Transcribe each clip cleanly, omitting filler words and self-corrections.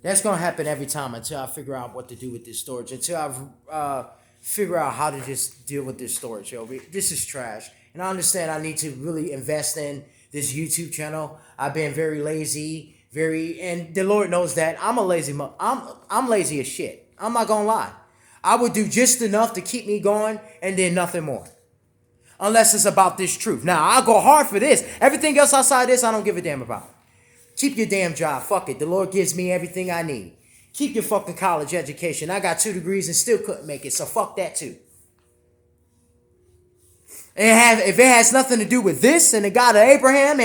That's going to happen every time until I figure out what to do with this storage. Until I figure out how to just deal with this storage. Yo, this is trash. And I understand I need to really invest in this YouTube channel. I've been very lazy, and the Lord knows that. I'm lazy as shit. I'm not going to lie. I would do just enough to keep me going and then nothing more. Unless it's about this truth. Now, I'll go hard for this. Everything else outside this, I don't give a damn about. Keep your damn job. Fuck it. The Lord gives me everything I need. Keep your fucking college education. I got 2 degrees and still couldn't make it, so fuck that too. And if it has nothing to do with this and the God of Abraham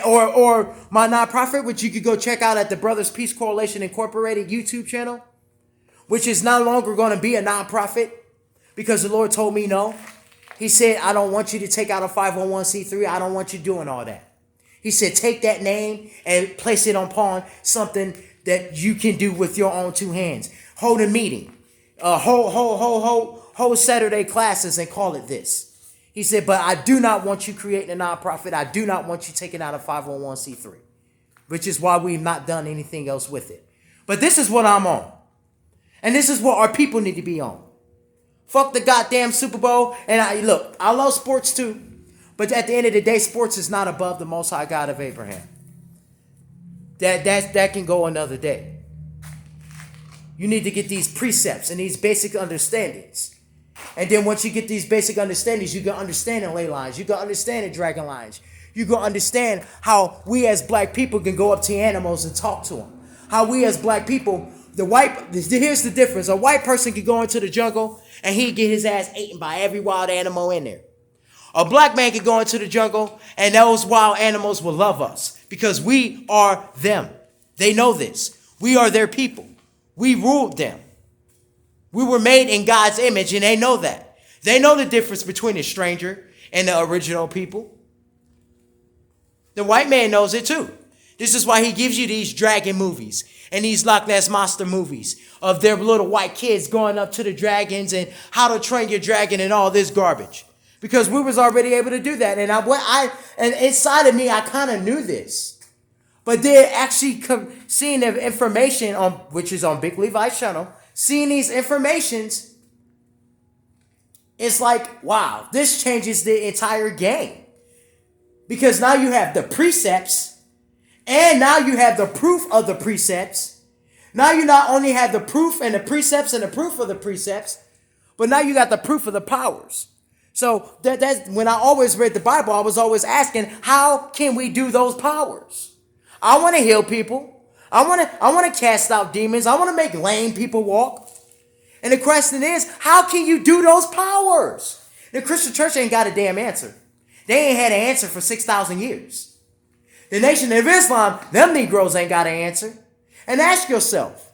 or my nonprofit, which you could go check out at the Brothers Peace Coalition Incorporated YouTube channel, which is no longer going to be a nonprofit because the Lord told me no. He said, I don't want you to take out a 501c3. I don't want you doing all that. He said, take that name and place it upon something that you can do with your own 2 hands. Hold a meeting. Hold Saturday classes and call it this. He said, but I do not want you creating a nonprofit. I do not want you taking out a 501c3, which is why we've not done anything else with it. But this is what I'm on. And this is what our people need to be on. Fuck the goddamn Super Bowl. And I love sports too. But at the end of the day, sports is not above the Most High God of Abraham. That can go another day. You need to get these precepts and these basic understandings. And then once you get these basic understandings, you can understand the ley lines. You can understand the dragon lines. You can understand how we as black people can go up to animals and talk to them. How we as black people, here's the difference. A white person can go into the jungle and he'd get his ass eaten by every wild animal in there. A black man could go into the jungle and those wild animals will love us because we are them. They know this. We are their people. We ruled them. We were made in God's image and they know that. They know the difference between a stranger and the original people. The white man knows it too. This is why he gives you these dragon movies and these Loch Ness Monster movies of their little white kids going up to the dragons and how to train your dragon and all this garbage. Because we was already able to do that. And inside of me, I kind of knew this. But then actually seeing the information which is on Big Levi's channel, seeing these informations, it's like, wow, this changes the entire game. Because now you have the precepts, and now you have the proof of the precepts. Now you not only have the proof and the precepts and the proof of the precepts, but now you got the proof of the powers. So that's when I always read the Bible, I was always asking, how can we do those powers? I want to heal people. I want to cast out demons. I want to make lame people walk. And the question is, how can you do those powers? The Christian church ain't got a damn answer. They ain't had an answer for 6,000 years. The Nation of Islam, them Negroes ain't got an answer. And ask yourself,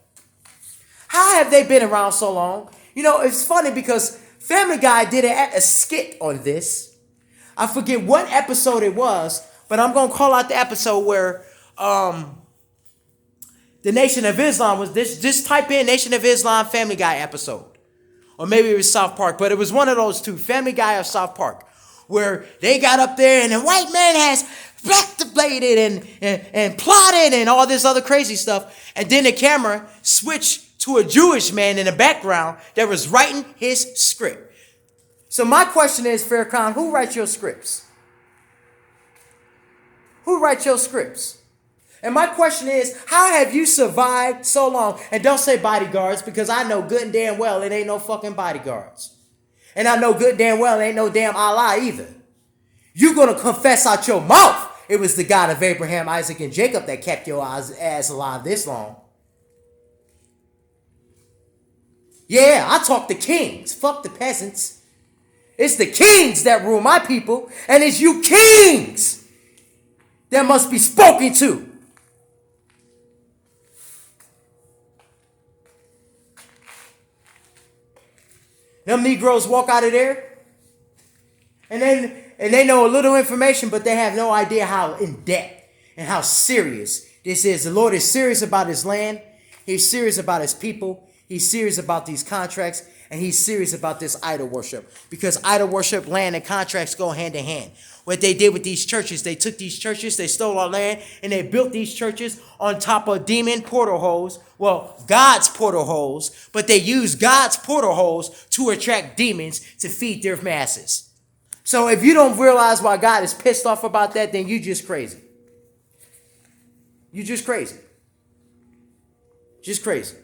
how have they been around so long? You know, it's funny because Family Guy did a skit on this. I forget what episode it was, but I'm going to call out the episode where the Nation of Islam was this. Just type in Nation of Islam Family Guy episode. Or maybe it was South Park, but it was one of those two, Family Guy or South Park, where they got up there and the white man has blackbladed and plotted and all this other crazy stuff. And then the camera switched to a Jewish man in the background that was writing his script. So my question is, Farrakhan, who writes your scripts? Who writes your scripts? And my question is, how have you survived so long? And don't say bodyguards, because I know good and damn well it ain't no fucking bodyguards. And I know good and damn well it ain't no damn Allah either. You're going to confess out your mouth it was the God of Abraham, Isaac, and Jacob that kept your ass alive this long. Yeah, I talk to kings. Fuck the peasants. It's the kings that rule my people. And it's you kings that must be spoken to. Them Negroes walk out of there. And they know a little information, but they have no idea how in depth and how serious this is. The Lord is serious about his land. He's serious about his people. He's serious about these contracts, and he's serious about this idol worship, because idol worship, land, and contracts go hand in hand. What they did with these churches, they took these churches, they stole our land, and they built these churches on top of demon portal holes. Well, God's portal holes, but they used God's portal holes to attract demons to feed their masses. So if you don't realize why God is pissed off about that, then you just crazy. You just crazy. Just crazy.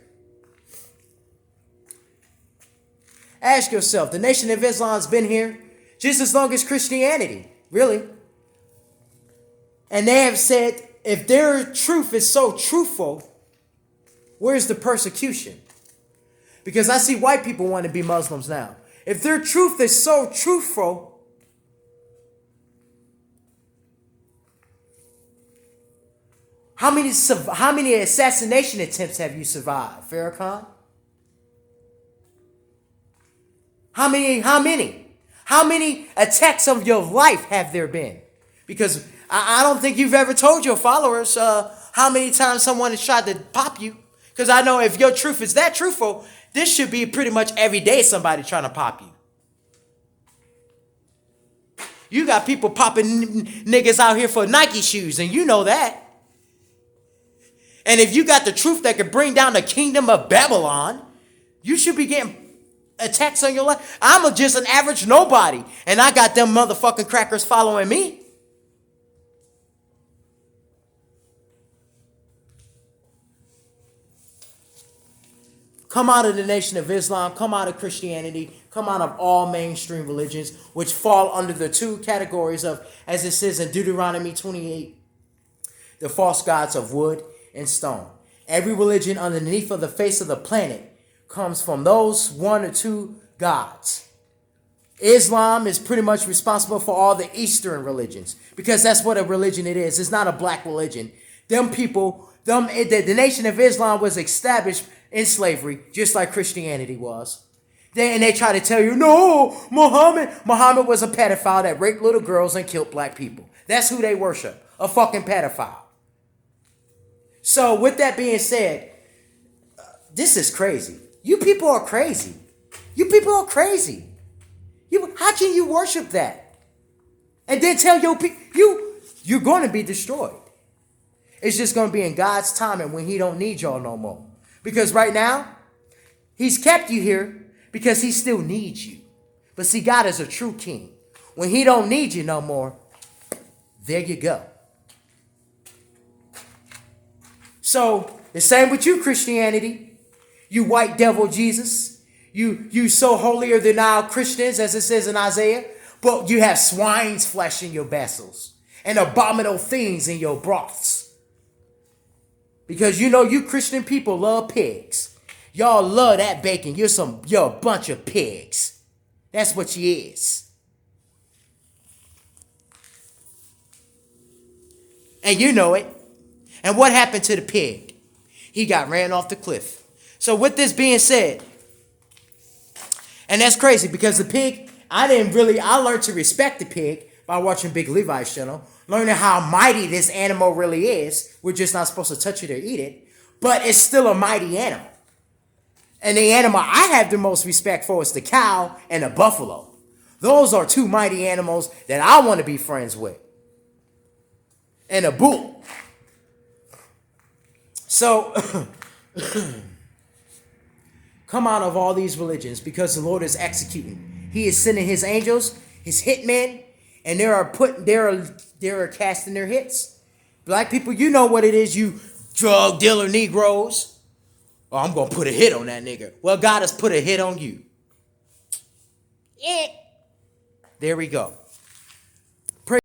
Ask yourself, the Nation of Islam's been here just as long as Christianity, really. And they have said, if their truth is so truthful, where's the persecution? Because I see white people want to be Muslims now. If their truth is so truthful, how many assassination attempts have you survived, Farrakhan? How many attacks of your life have there been? Because I don't think you've ever told your followers how many times someone has tried to pop you. Because I know if your truth is that truthful, this should be pretty much every day somebody trying to pop you. You got people popping niggas out here for Nike shoes, and you know that. And if you got the truth that could bring down the kingdom of Babylon, you should be getting attacks on your life. I'm just an average nobody, and I got them motherfucking crackers following me. Come out of the Nation of Islam, come out of Christianity, come out of all mainstream religions, which fall under the two categories of, as it says in Deuteronomy 28, the false gods of wood and stone. Every religion underneath of the face of the planet comes from those one or two gods. Islam is pretty much responsible for all the Eastern religions, because that's what a religion it is. It's not a black religion. The Nation of Islam was established in slavery, just like Christianity was. They try to tell you, no, Muhammad was a pedophile that raped little girls and killed black people. That's who they worship, a fucking pedophile. So with that being said, this is crazy. You people are crazy. You people are crazy. How can you worship that? And then tell your people, you're going to be destroyed. It's just going to be in God's timing when he don't need y'all no more. Because right now, he's kept you here because he still needs you. But see, God is a true king. When he don't need you no more, there you go. So, the same with you, Christianity. You white devil Jesus. You so holier than thou Christians, as it says in Isaiah. But you have swine's flesh in your vessels and abominable things in your broths. Because you know you Christian people love pigs. Y'all love that bacon. You're a bunch of pigs. That's what you is. And you know it. And what happened to the pig? He got ran off the cliff. So with this being said, and that's crazy because the pig, I learned to respect the pig by watching Big Levi's channel, learning how mighty this animal really is. We're just not supposed to touch it or eat it, but it's still a mighty animal. And the animal I have the most respect for is the cow and the buffalo. Those are two mighty animals that I want to be friends with. And a bull. So, come out of all these religions because the Lord is executing. He is sending his angels, his hitmen, and they are casting their hits. Black people, you know what it is, you drug dealer Negroes. Oh, I'm going to put a hit on that nigga. Well, God has put a hit on you. Yeah. There we go.